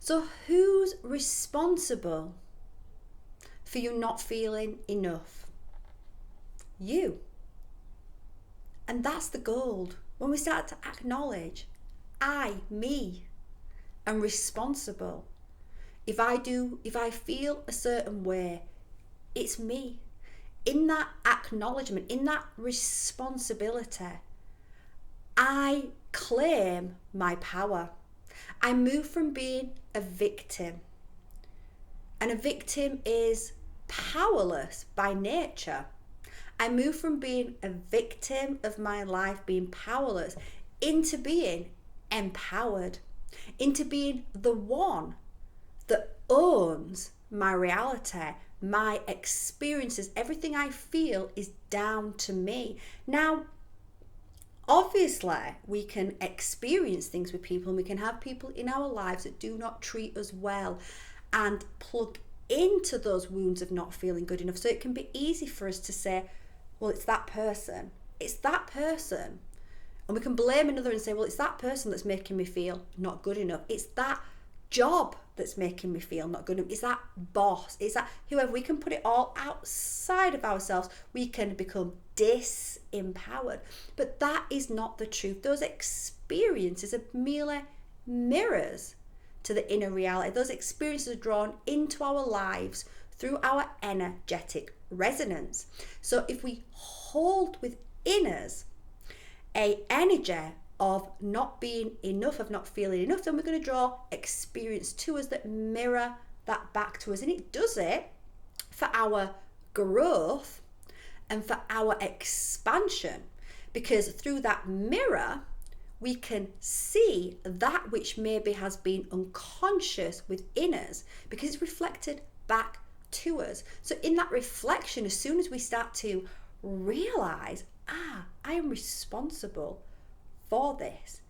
So who's responsible for you not feeling enough? You. And that's the gold. When we start to acknowledge, me, am responsible. If I feel a certain way, it's me. In that acknowledgement, in that responsibility, I claim my power. I move from being a victim. And a victim is powerless by nature. I move from being a victim of my life, being powerless, into being empowered, into being the one that owns my reality, my experiences. Everything I feel is down to me. Now, obviously, we can experience things with people, and we can have people in our lives that do not treat us well and plug into those wounds of not feeling good enough. So it can be easy for us to say, well, it's that person. It's that person. And we can blame another and say, well, it's that person that's making me feel not good enough. It's that job that's making me feel not good enough. It's that boss. It's that whoever. We can put it all outside of ourselves. We can become disempowered. But that is not the truth. Those experiences are merely mirrors to the inner reality. Those experiences are drawn into our lives through our energetic resonance. So if we hold within us a energy of not being enough, of not feeling enough, then we're going to draw experience to us that mirror that back to us. And it does it for our growth and for our expansion, because through that mirror we can see that which maybe has been unconscious within us, because it's reflected back to us. So in that reflection, as soon as we start to realize, I am responsible for this,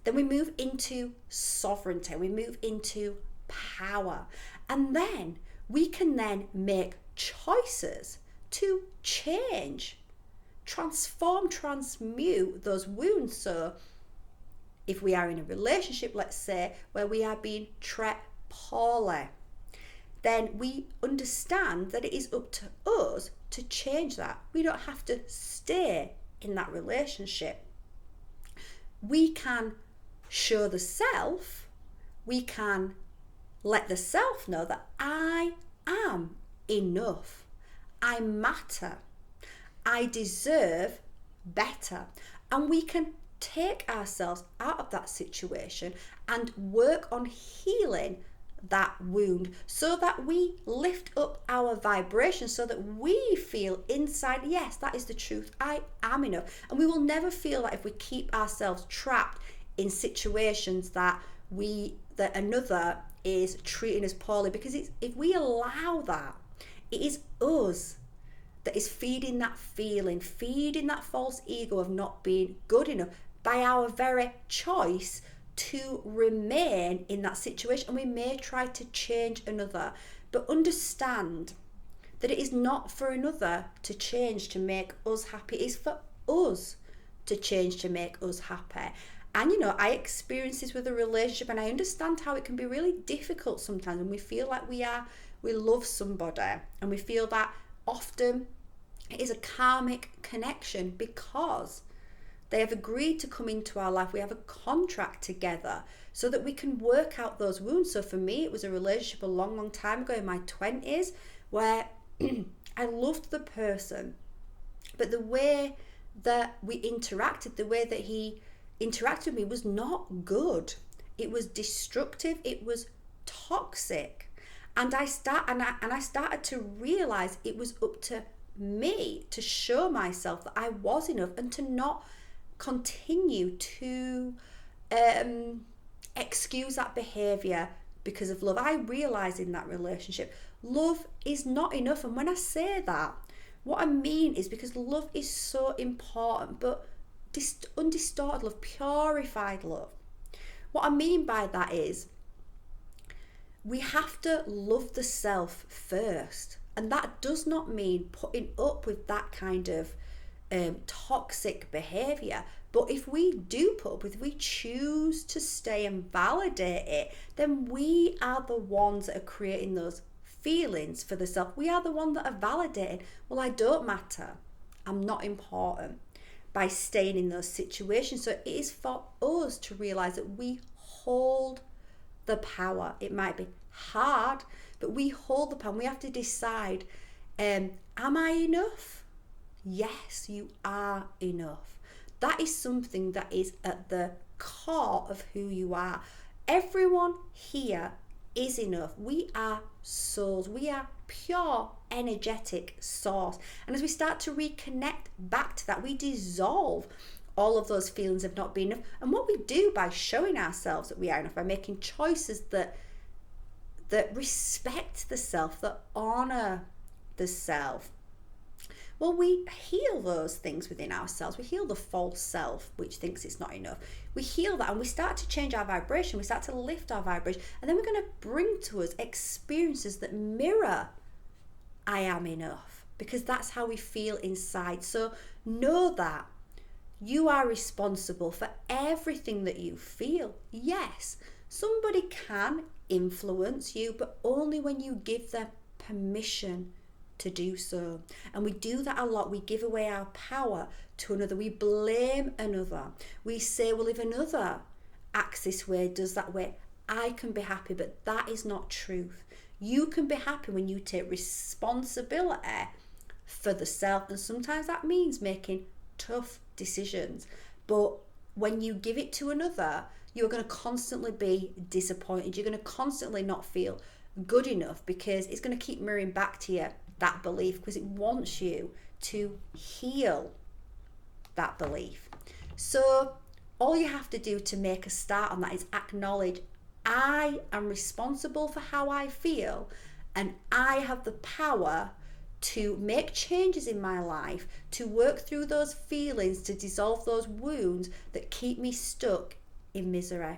then we move into sovereignty, we move into power, and then we can then make choices to change, transform, transmute those wounds. So if we are in a relationship, let's say, where we are being treated poorly, then we understand that it is up to us to change that. We don't have to stay in that relationship. We can show the self, we can let the self know that I am enough, I matter, I deserve better. And we can take ourselves out of that situation and work on healing that wound, so that we lift up our vibration, so that we feel inside, yes, that is the truth, I am enough. And we will never feel that if we keep ourselves trapped in situations that another is treating us poorly, because if we allow that, it is us that is feeding that feeling, feeding that false ego of not being good enough by our very choice to remain in that situation. And we may try to change another, but understand that it is not for another to change to make us happy. It's for us to change to make us happy. And I experience this with a relationship, and I understand how it can be really difficult sometimes when we feel like we love somebody, and we feel that often it is a karmic connection because they have agreed to come into our life. We have a contract together so that we can work out those wounds. So for me, it was a relationship a long, long time ago in my 20s where I loved the person, but the way that we interacted, the way that he interacted with me was not good. It was destructive. It was toxic. And I started to realize it was up to me to show myself that I was enough, and to not continue to excuse that behavior because of love. I realized in that relationship, love is not enough. And when I say that, what I mean is because love is so important, but undistorted love, purified love. What I mean by that is we have to love the self first. And that does not mean putting up with that kind of toxic behavior. But if we do put up with, if we choose to stay and validate it, then we are the ones that are creating those feelings for the self. We are the ones that are validating, well, I don't matter, I'm not important, by staying in those situations. So it is for us to realize that we hold the power. It might be hard, but we hold the power. We have to decide, am I enough? Yes, you are enough. That is something that is at the core of who you are. Everyone here is enough. We are souls. We are pure energetic source. And as we start to reconnect back to that, we dissolve all of those feelings of not being enough. And what we do by showing ourselves that we are enough, by making choices that respect the self, that honor the self, well, we heal those things within ourselves. We heal the false self, which thinks it's not enough. We heal that and we start to change our vibration. We start to lift our vibration. And then we're going to bring to us experiences that mirror I am enough, because that's how we feel inside. So know that you are responsible for everything that you feel. Yes, somebody can influence you, but only when you give them permission to do so. And we do that a lot. We give away our power to another. We blame another. We say, well, if another acts this way, does that way, I can be happy. But that is not truth. You can be happy when you take responsibility for the self. And sometimes that means making tough decisions. But when you give it to another, you're going to constantly be disappointed. You're going to constantly not feel good enough, because it's going to keep mirroring back to you that belief, because it wants you to heal that belief. So all you have to do to make a start on that is acknowledge, I am responsible for how I feel, and I have the power to make changes in my life, to work through those feelings, to dissolve those wounds that keep me stuck in misery.